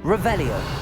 Revelio.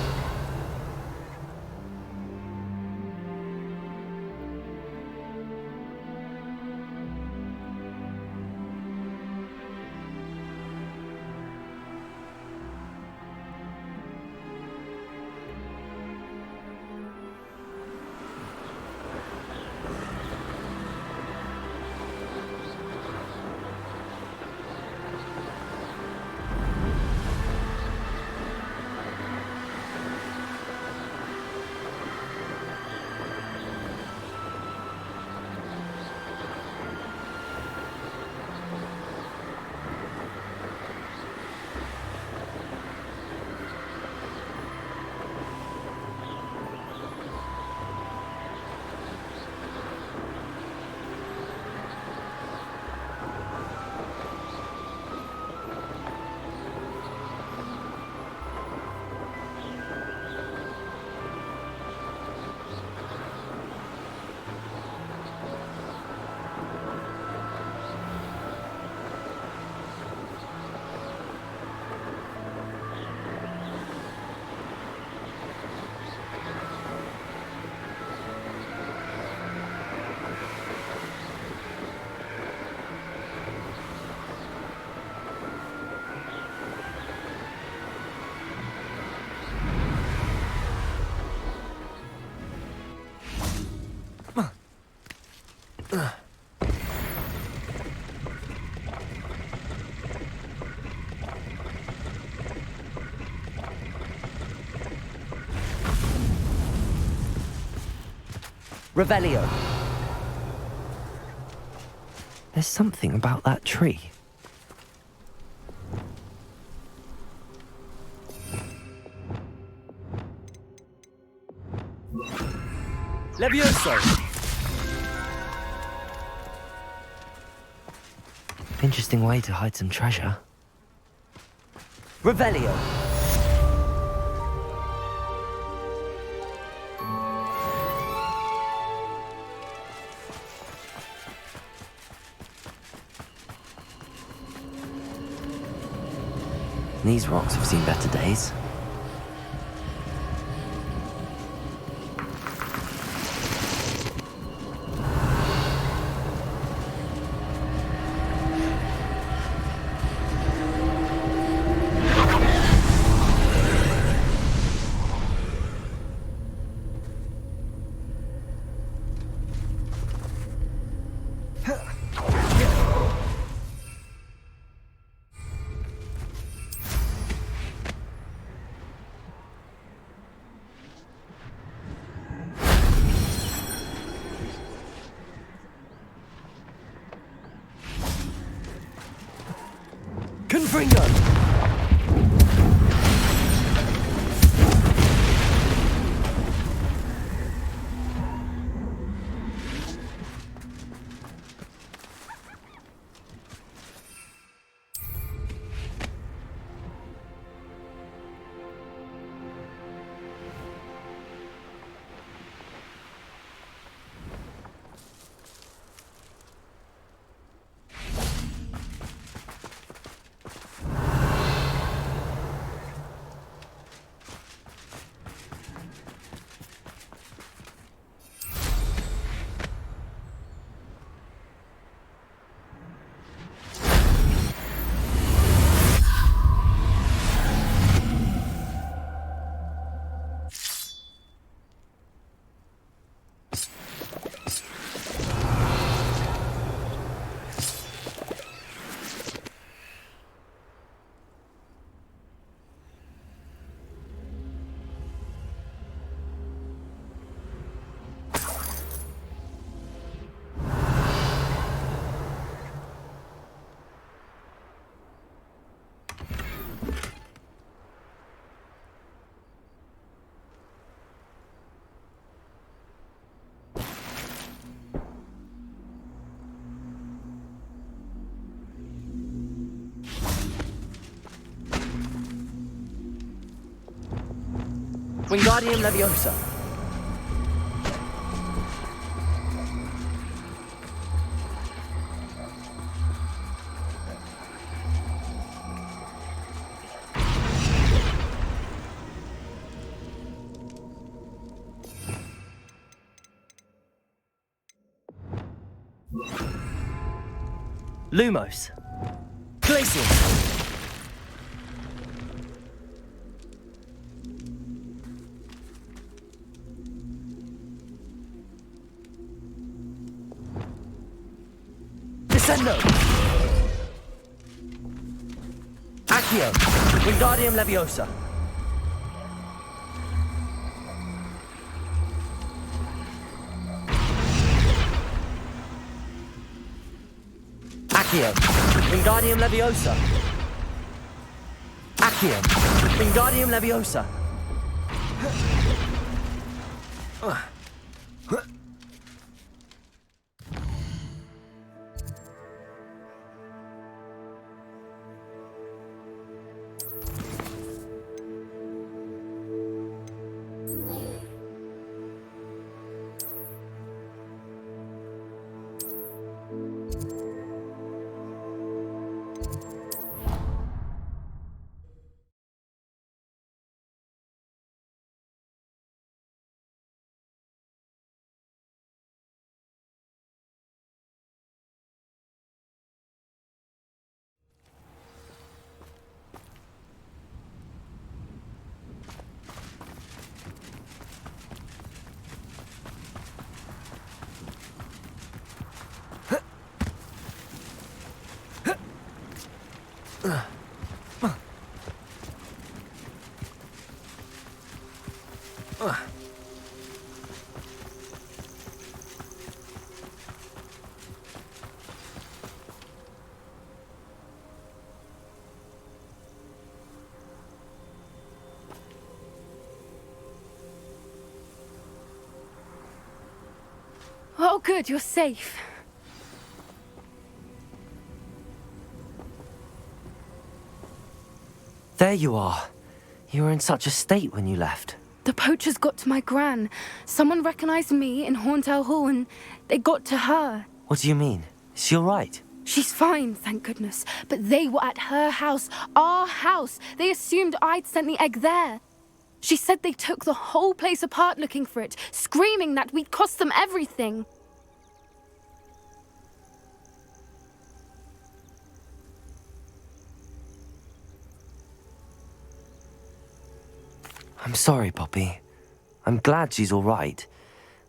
Revelio. There's something about that tree. Levioso! Interesting way to hide some treasure. Revelio. These rocks have seen better days. Confringo! Wingardium Leviosa. Lumos. Glacial. Descendo. Accio. Wingardium Leviosa. Accio. Wingardium Leviosa. Accio. Wingardium Leviosa. Oh, good, you're safe. There you are. You were in such a state when you left. The poachers got to my gran. Someone recognized me in Horntail Hall and they got to her. What do you mean? Is she all right? She's fine, thank goodness. But they were at her house, our house. They assumed I'd sent the egg there. She said they took the whole place apart looking for it, screaming that we'd cost them everything. I'm sorry, Poppy. I'm glad she's all right.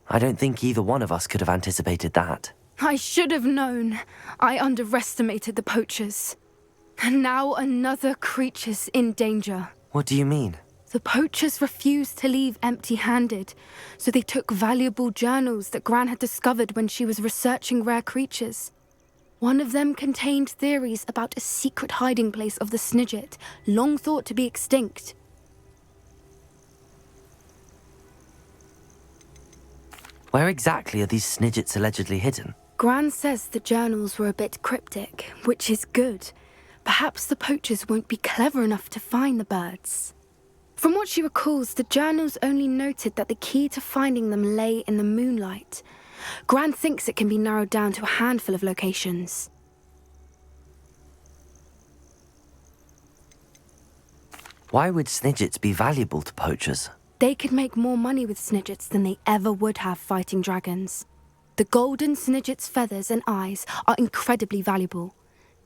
I don't think either one of us could have anticipated that. I should have known. I underestimated the poachers. And now another creature's in danger. What do you mean? The poachers refused to leave empty-handed, so they took valuable journals that Gran had discovered when she was researching rare creatures. One of them contained theories about a secret hiding place of the Snidget, long thought to be extinct. Where exactly are these Snidgets allegedly hidden? Gran says the journals were a bit cryptic, which is good. Perhaps the poachers won't be clever enough to find the birds. From what she recalls, the journals only noted that the key to finding them lay in the moonlight. Gran thinks it can be narrowed down to a handful of locations. Why would Snidgets be valuable to poachers? They could make more money with Snidgets than they ever would have fighting dragons. The golden Snidget's feathers and eyes are incredibly valuable.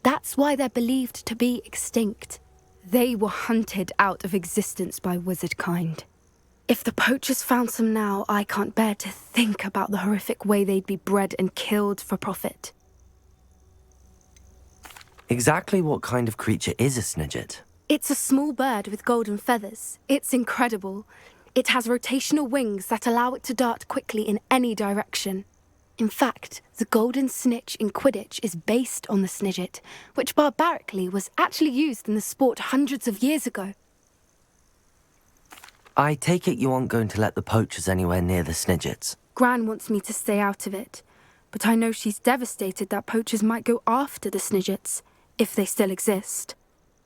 That's why they're believed to be extinct. They were hunted out of existence by wizard kind. If the poachers found some now, I can't bear to think about the horrific way they'd be bred and killed for profit. Exactly what kind of creature is a Snidget? It's a small bird with golden feathers. It's incredible. It has rotational wings that allow it to dart quickly in any direction. In fact, the golden snitch in Quidditch is based on the Snidget, which barbarically was actually used in the sport hundreds of years ago. I take it you aren't going to let the poachers anywhere near the Snidgets. Gran wants me to stay out of it, but I know she's devastated that poachers might go after the Snidgets, if they still exist.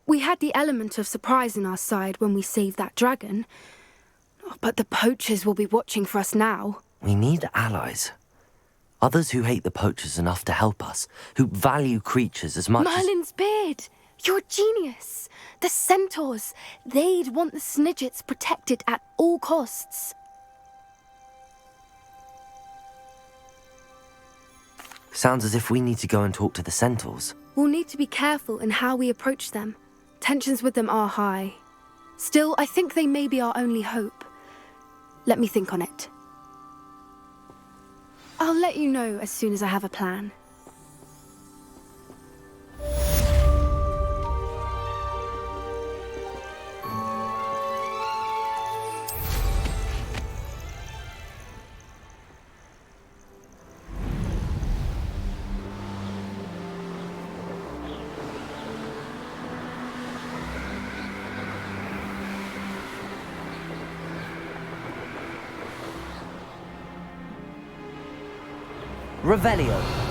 We had the element of surprise on our side when we saved that dragon, but the poachers will be watching for us now. We need allies. Others who hate the poachers enough to help us, who value creatures as much Merlin's beard! You're a genius! The centaurs! They'd want the Snidgets protected at all costs. Sounds as if we need to go and talk to the Centaurs. We'll need to be careful in how we approach them. Tensions with them are high. Still, I think they may be our only hope. Let me think on it. I'll let you know as soon as I have a plan. Revelio.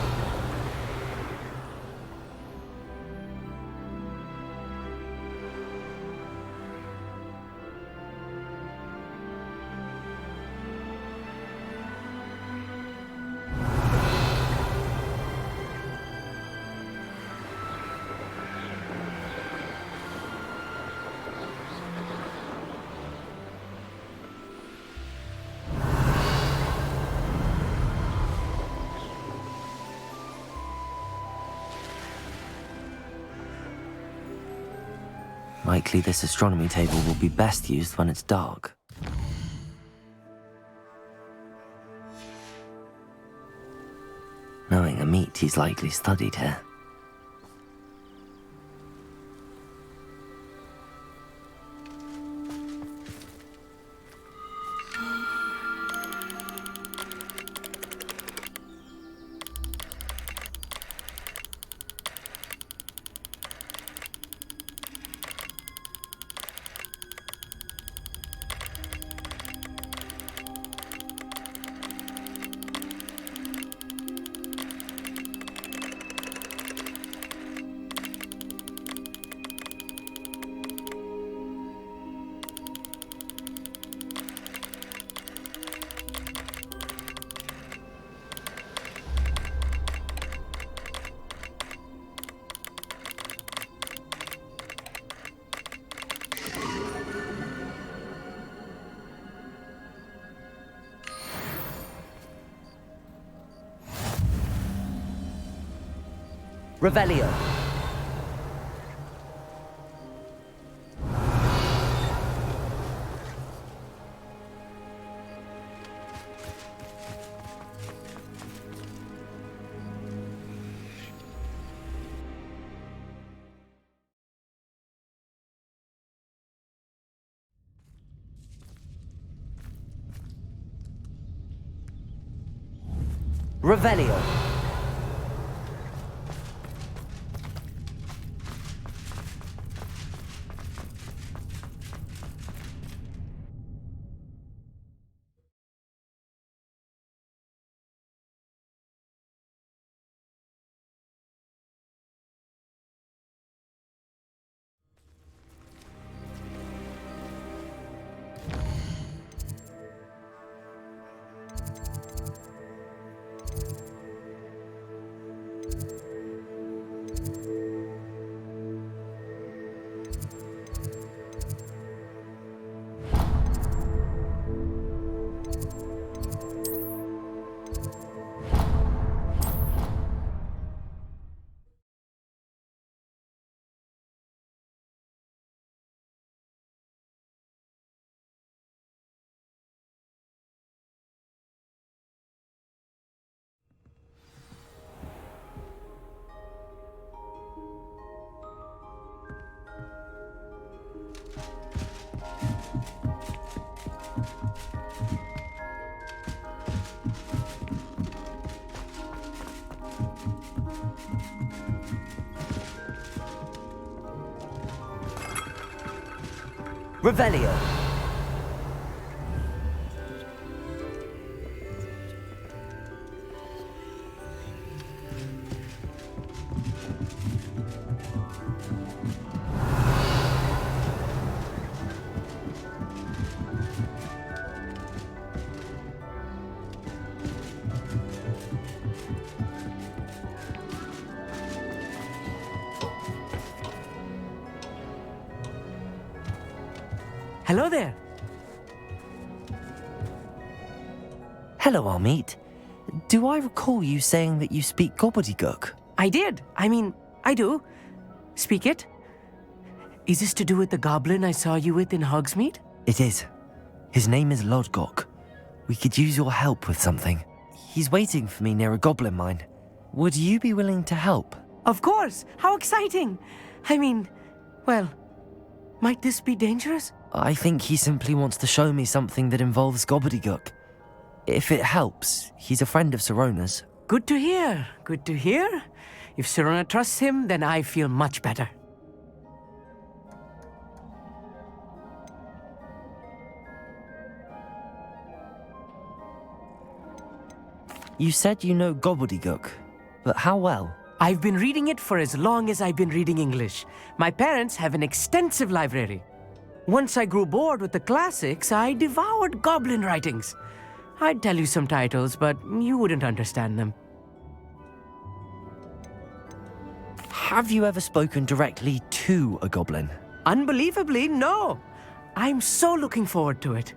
Likely this astronomy table will be best used when it's dark. Knowing Amit, he's likely studied here. Revelio. Revelio. Revelio. Hello there. Hello, Amit. Do I recall you saying that you speak gobbledygook? I did. I mean, I do. Speak it. Is this to do with the goblin I saw you with in Hogsmeade? It is. His name is Lodgok. We could use your help with something. He's waiting for me near a goblin mine. Would you be willing to help? Of course! How exciting! I mean, well, might this be dangerous? I think he simply wants to show me something that involves gobbledygook. If it helps, he's a friend of Sirona's. Good to hear. Good to hear. If Sirona trusts him, then I feel much better. You said you know gobbledygook, but how well? I've been reading it for as long as I've been reading English. My parents have an extensive library. Once I grew bored with the classics, I devoured goblin writings. I'd tell you some titles, but you wouldn't understand them. Have you ever spoken directly to a goblin? Unbelievably, no. I'm so looking forward to it.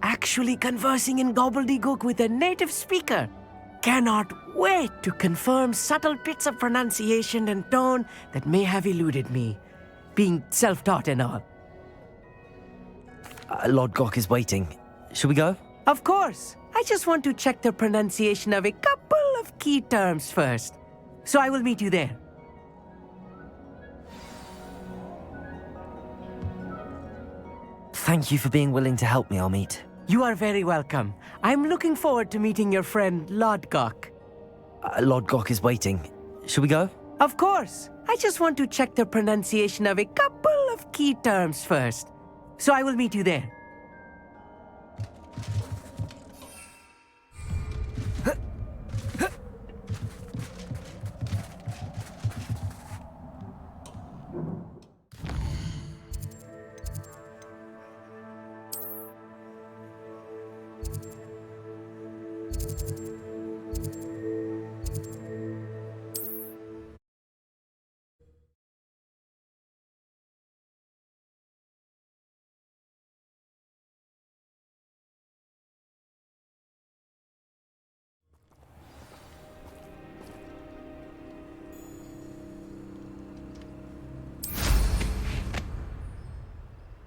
Actually conversing in gobbledygook with a native speaker. Cannot wait to confirm subtle bits of pronunciation and tone that may have eluded me, being self-taught and all. Lodgok is waiting. Shall we go? Of course. I just want to check the pronunciation of a couple of key terms first. So I will meet you there. Thank you for being willing to help me, Almeet. You are very welcome. I'm looking forward to meeting your friend Lodgok. Lodgok is waiting. Shall we go? Of course. I just want to check the pronunciation of a couple of key terms first. So I will meet you there.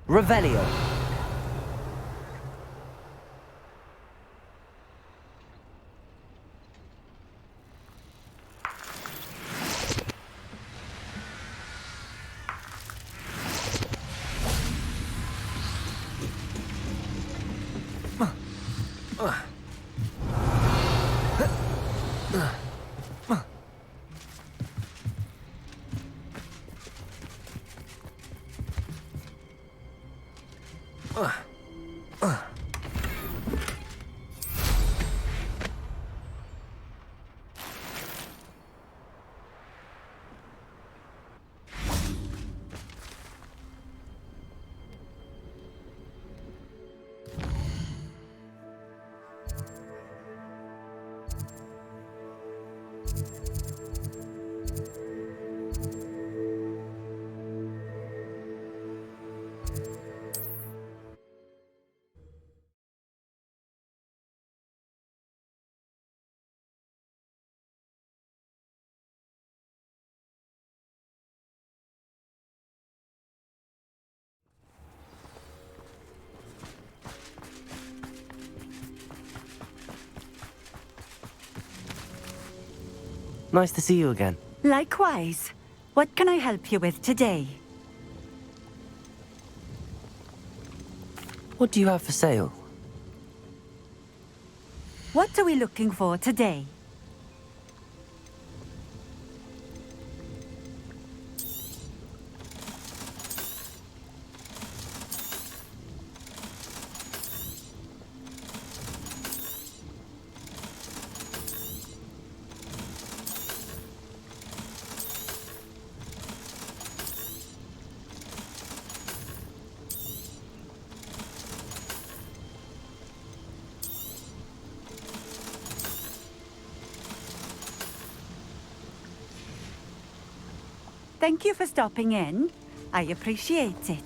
Revelio. Nice to see you again. Likewise. What can I help you with today? What do you have for sale? What are we looking for today? Thank you for stopping in. I appreciate it.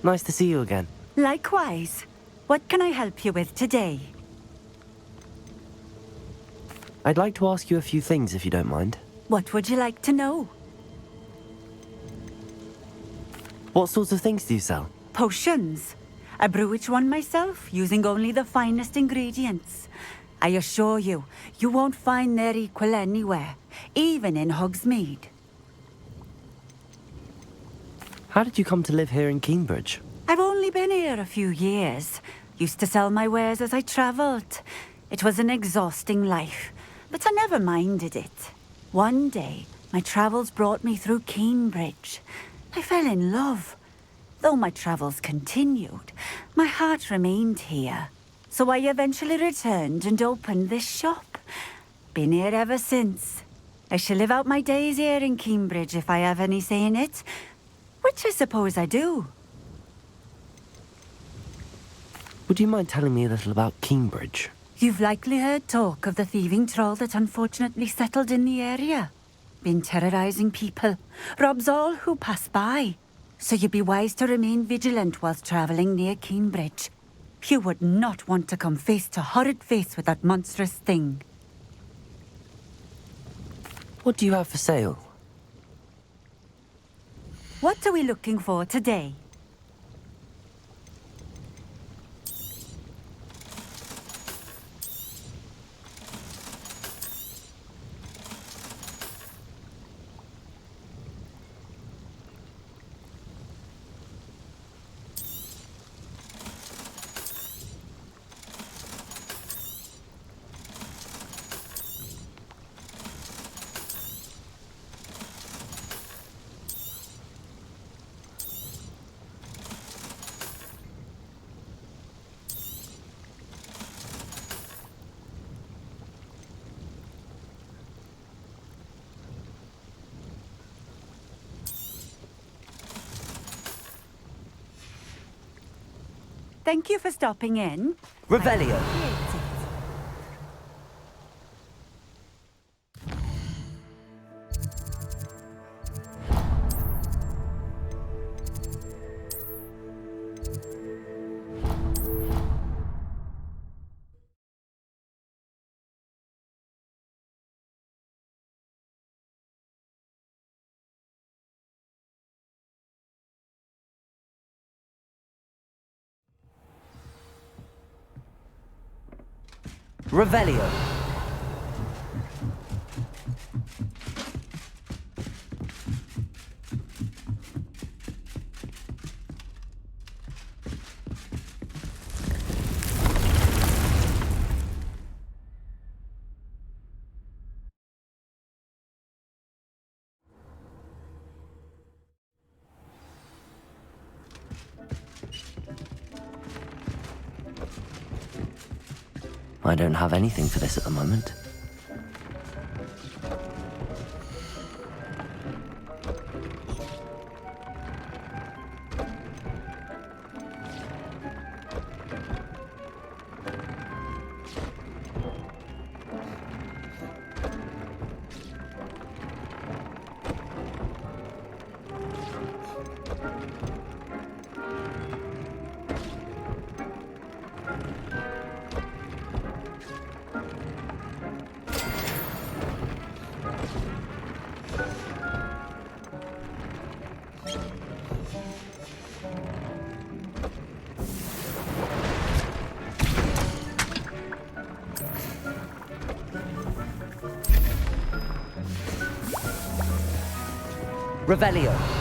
Nice to see you again. Likewise. What can I help you with today? I'd like to ask you a few things if you don't mind. What would you like to know? What sorts of things do you sell? Potions. I brew each one myself, using only the finest ingredients. I assure you, you won't find their equal anywhere, even in Hogsmeade. How did you come to live here in Cambridge? I've only been here a few years. Used to sell my wares as I travelled. It was an exhausting life, but I never minded it. One day, my travels brought me through Cambridge. I fell in love. Though my travels continued, my heart remained here. So I eventually returned and opened this shop. Been here ever since. I shall live out my days here in Cambridge if I have any say in it, which I suppose I do. Would you mind telling me a little about Cambridge? You've likely heard talk of the thieving troll that unfortunately settled in the area. Been terrorizing people, robs all who pass by. So you'd be wise to remain vigilant whilst travelling near Cambridge. You would not want to come face to horrid face with that monstrous thing. What do you have for sale? What are we looking for today? Thank you for stopping in. Revelio. Revelio. I don't have anything for this at the moment. Revelio.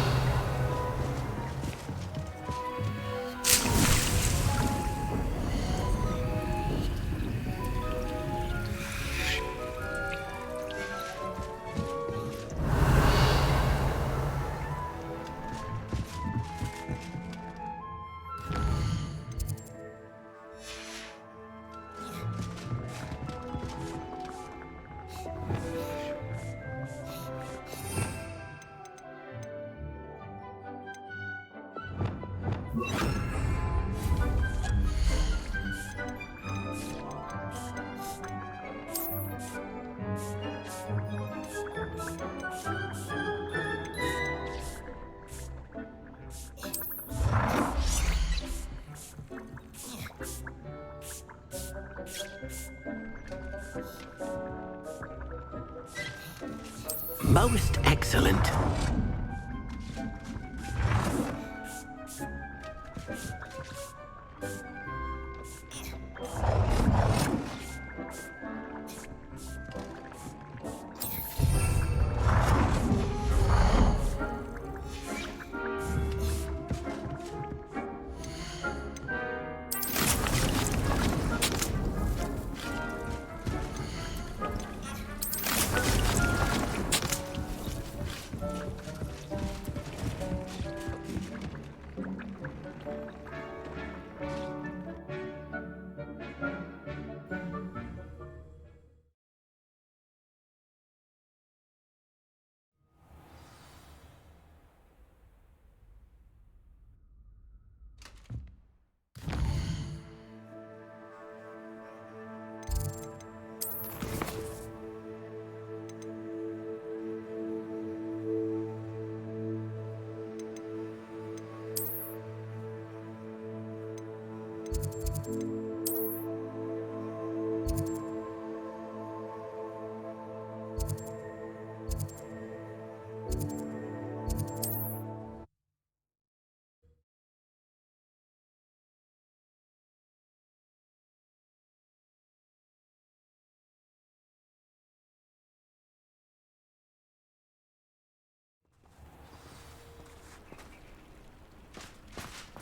Most excellent.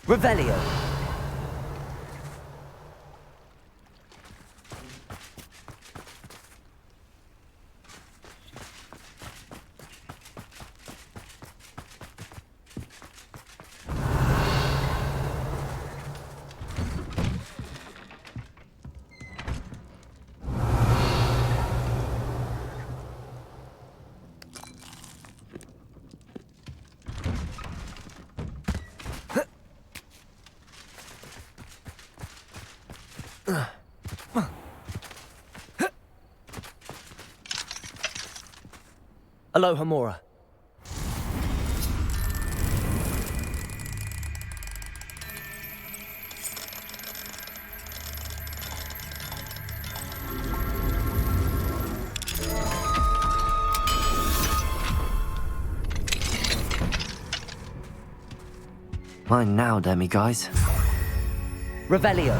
Revelio. Aloha Mora. Mine now, demi-guys. Revelio.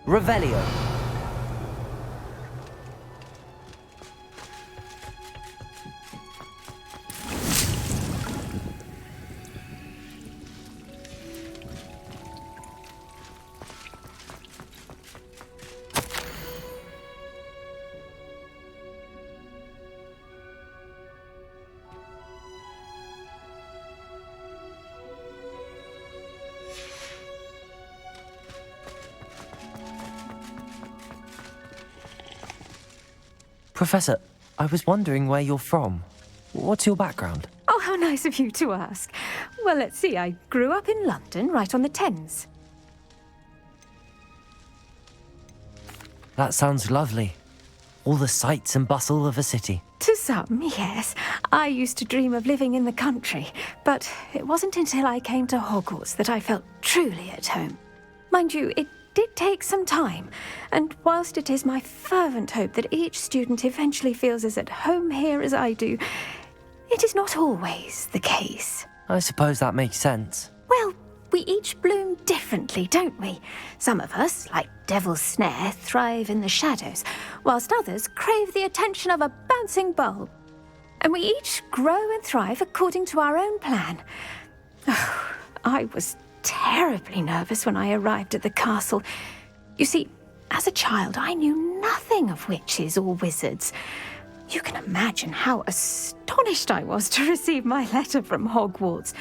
Revelio. Professor, I was wondering where you're from. What's your background? Oh, how nice of you to ask. Well, let's see. I grew up in London, right on the Thames. That sounds lovely. All the sights and bustle of a city. To some, yes. I used to dream of living in the country, but it wasn't until I came to Hogwarts that I felt truly at home. Mind you, it did take some time, and whilst it is my fervent hope that each student eventually feels as at home here as I do, it is not always the case. I suppose that makes sense. Well, we each bloom differently, don't we? Some of us, like Devil's Snare, thrive in the shadows, whilst others crave the attention of a bouncing bulb. And we each grow and thrive according to our own plan. Oh, I was terribly nervous when I arrived at the castle. You see, as a child, I knew nothing of witches or wizards. You can imagine how astonished I was to receive my letter from Hogwarts.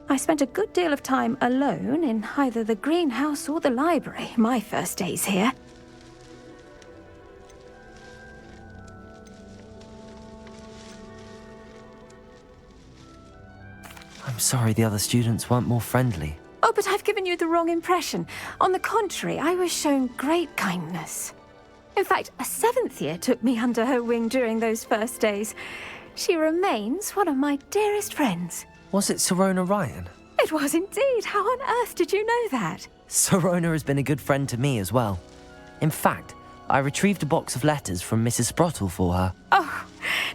I spent a good deal of time alone in either the greenhouse or the library my first days here. I'm sorry the other students weren't more friendly. Oh, but I've given you the wrong impression. On the contrary, I was shown great kindness. In fact, a 7th year took me under her wing during those first days. She remains one of my dearest friends. Was it Sirona Ryan? It was indeed. How on earth did you know that? Sirona has been a good friend to me as well. In fact, I retrieved a box of letters from Mrs. Sprottle for her. Oh,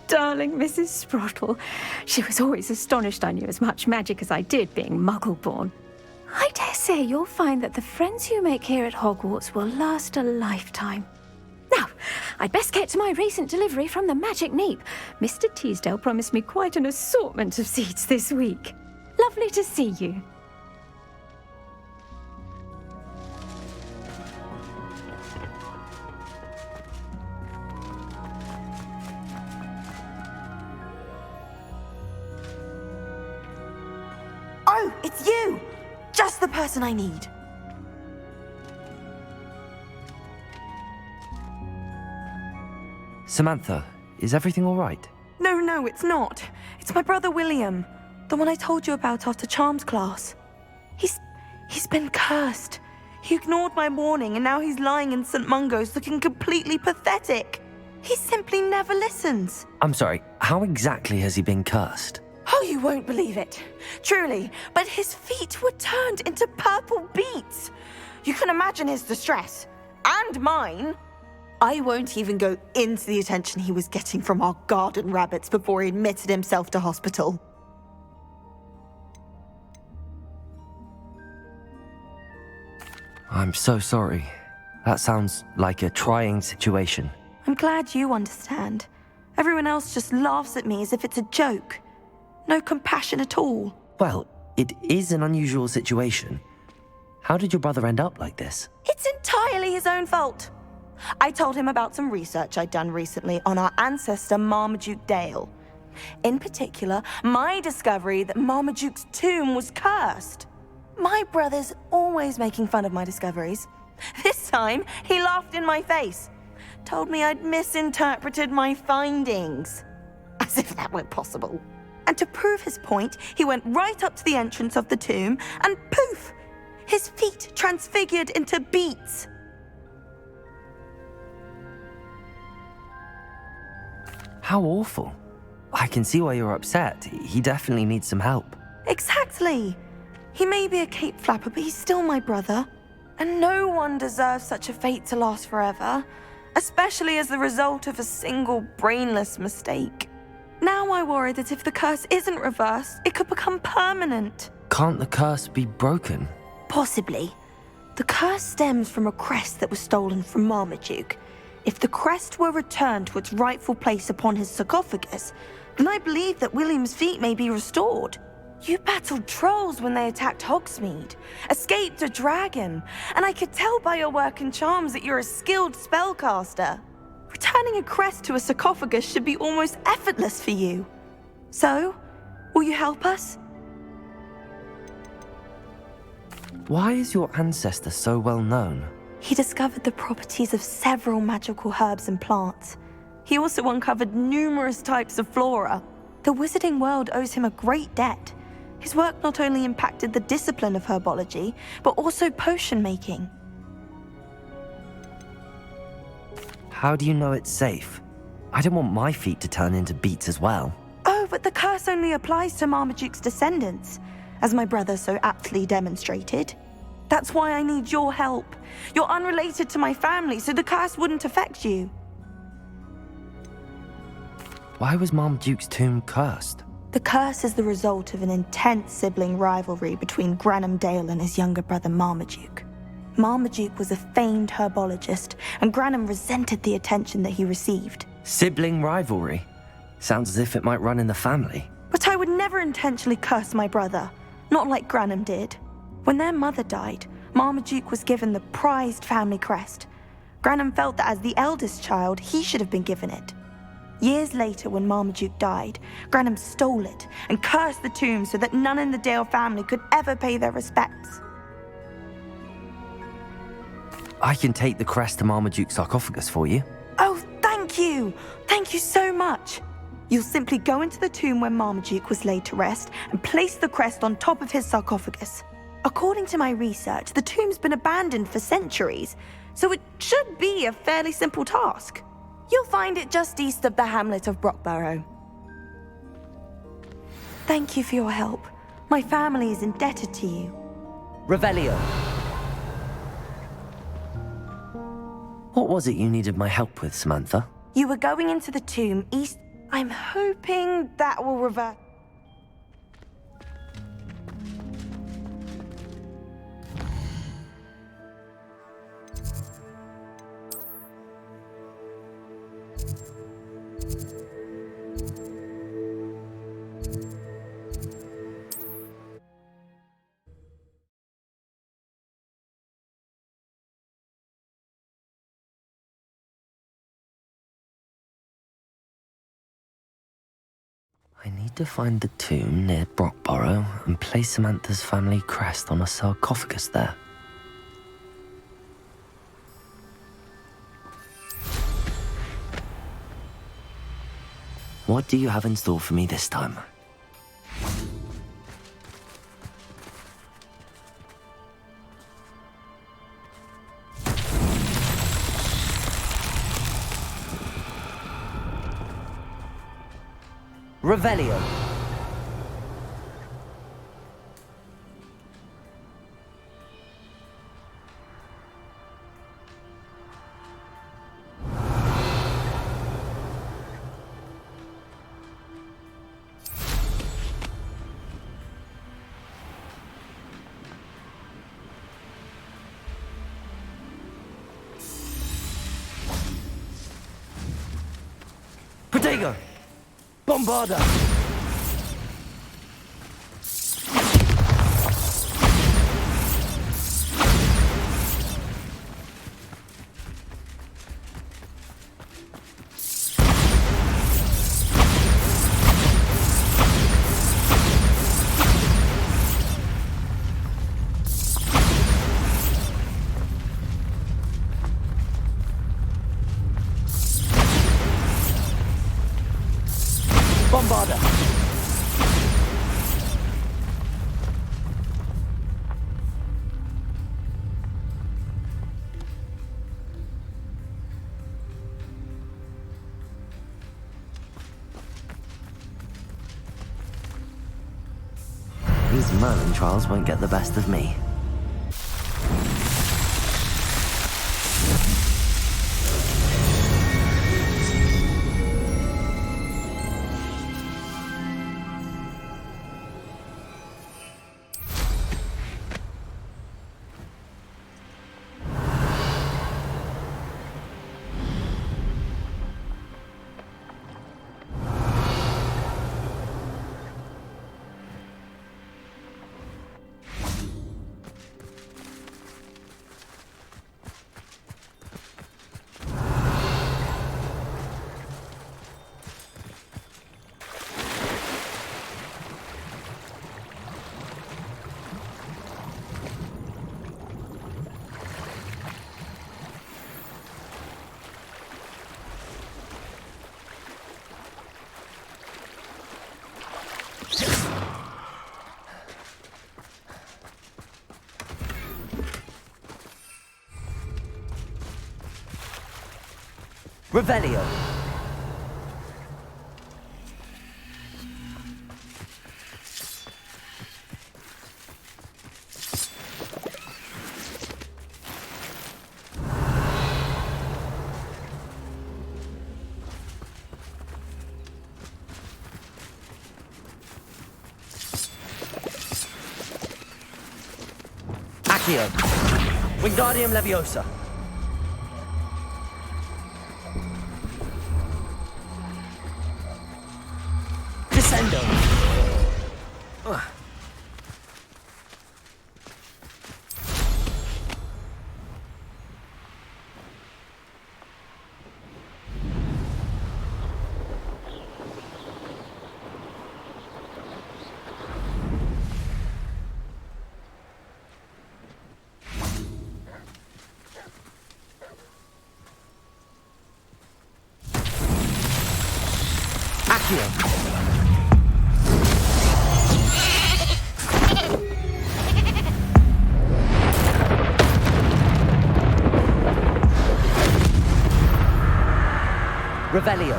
darling Mrs. Sprottle. She was always astonished I knew as much magic as I did, being Muggle-born. I dare say you'll find that the friends you make here at Hogwarts will last a lifetime. Now, I'd best get to my recent delivery from the Magic Neep. Mr. Teasdale promised me quite an assortment of seeds this week. Lovely to see you. Oh, it's you! Just the person I need. Samantha, is everything all right? No, it's not. It's my brother William, the one I told you about after Charms class. He's been cursed. He ignored my warning and now he's lying in St. Mungo's looking completely pathetic. He simply never listens. I'm sorry, how exactly has he been cursed? Oh, you won't believe it. Truly, but his feet were turned into purple beets. You can imagine his distress. And mine. I won't even go into the attention he was getting from our garden rabbits before he admitted himself to hospital. I'm so sorry. That sounds like a trying situation. I'm glad you understand. Everyone else just laughs at me as if it's a joke. No compassion at all. Well, it is an unusual situation. How did your brother end up like this? It's entirely his own fault. I told him about some research I'd done recently on our ancestor Marmaduke Dale. In particular, my discovery that Marmaduke's tomb was cursed. My brother's always making fun of my discoveries. This time, he laughed in my face. Told me I'd misinterpreted my findings. As if that weren't possible. And to prove his point, he went right up to the entrance of the tomb and poof! His feet transfigured into beets. How awful. I can see why you're upset. He definitely needs some help. Exactly. He may be a cape flapper, but he's still my brother. And no one deserves such a fate to last forever, especially as the result of a single brainless mistake. Now I worry that if the curse isn't reversed, it could become permanent. Can't the curse be broken? Possibly. The curse stems from a crest that was stolen from Marmaduke. If the crest were returned to its rightful place upon his sarcophagus, then I believe that William's feet may be restored. You battled trolls when they attacked Hogsmeade, escaped a dragon, and I could tell by your work and charms that you're a skilled spellcaster. Returning a crest to a sarcophagus should be almost effortless for you. So, will you help us? Why is your ancestor so well known? He discovered the properties of several magical herbs and plants. He also uncovered numerous types of flora. The wizarding world owes him a great debt. His work not only impacted the discipline of herbology, but also potion making. How do you know it's safe? I don't want my feet to turn into beets as well. Oh, but the curse only applies to Marmaduke's descendants, as my brother so aptly demonstrated. That's why I need your help. You're unrelated to my family, so the curse wouldn't affect you. Why was Marmaduke's tomb cursed? The curse is the result of an intense sibling rivalry between Granham Dale and his younger brother Marmaduke. Marmaduke was a famed herbologist, and Granham resented the attention that he received. Sibling rivalry? Sounds as if it might run in the family. But I would never intentionally curse my brother, not like Granham did. When their mother died, Marmaduke was given the prized family crest. Granham felt that as the eldest child, he should have been given it. Years later, when Marmaduke died, Granham stole it and cursed the tomb so that none in the Dale family could ever pay their respects. I can take the crest to Marmaduke's sarcophagus for you. Oh, thank you! Thank you so much! You'll simply go into the tomb where Marmaduke was laid to rest and place the crest on top of his sarcophagus. According to my research, the tomb's been abandoned for centuries, so it should be a fairly simple task. You'll find it just east of the hamlet of Brockborough. Thank you for your help. My family is indebted to you. Revelio. What was it you needed my help with, Samantha? You were going into the tomb east. I'm hoping that will revert. I need to find the tomb near Brockborough and place Samantha's family crest on a sarcophagus there. What do you have in store for me this time? Revelio. Protego! Bombarda! Bombarda! These Merlin trials won't get the best of me. Revelio. Accio. Wingardium Leviosa. Descendo. Accio. Revelio.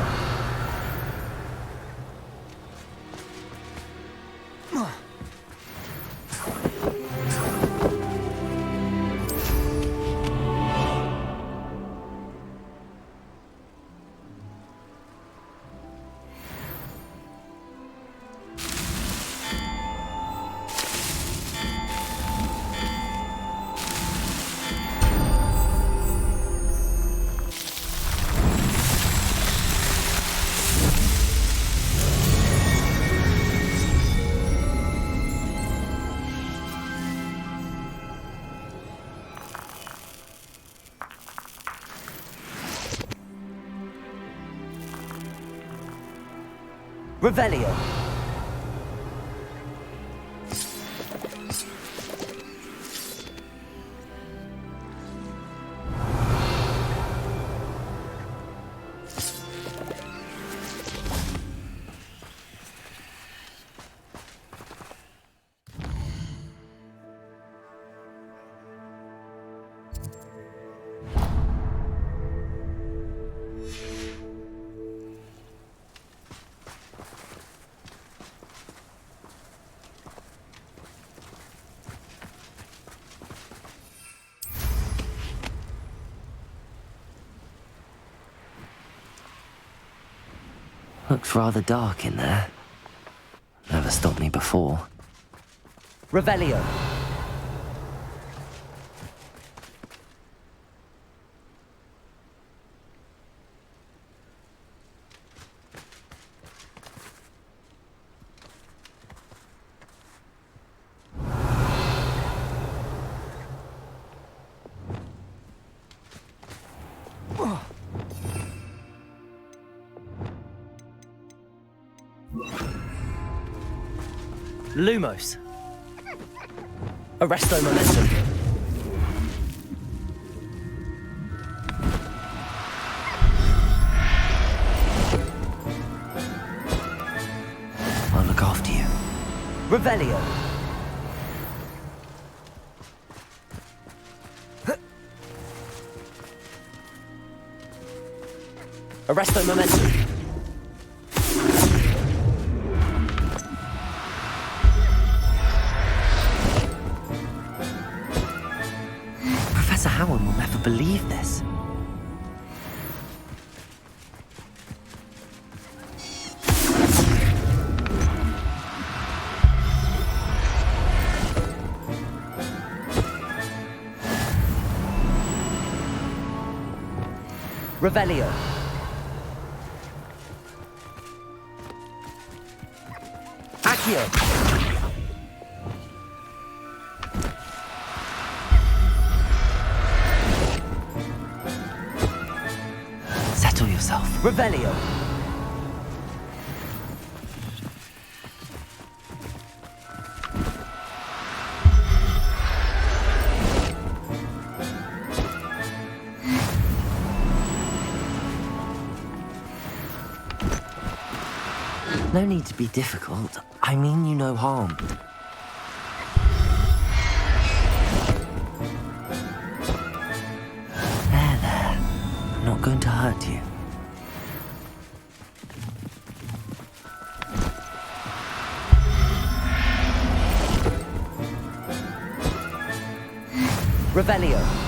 Revelio. Looks rather dark in there. Never stopped me before. Revelio. Lumos. Arresto momentum. I'll look after you. Revelio. Arresto momentum. Professor Howard will never believe this. Revelio. Accio. Settle yourself. Revelio. No need to be difficult. I mean you no harm. There. I'm not going to hurt you. Revelio.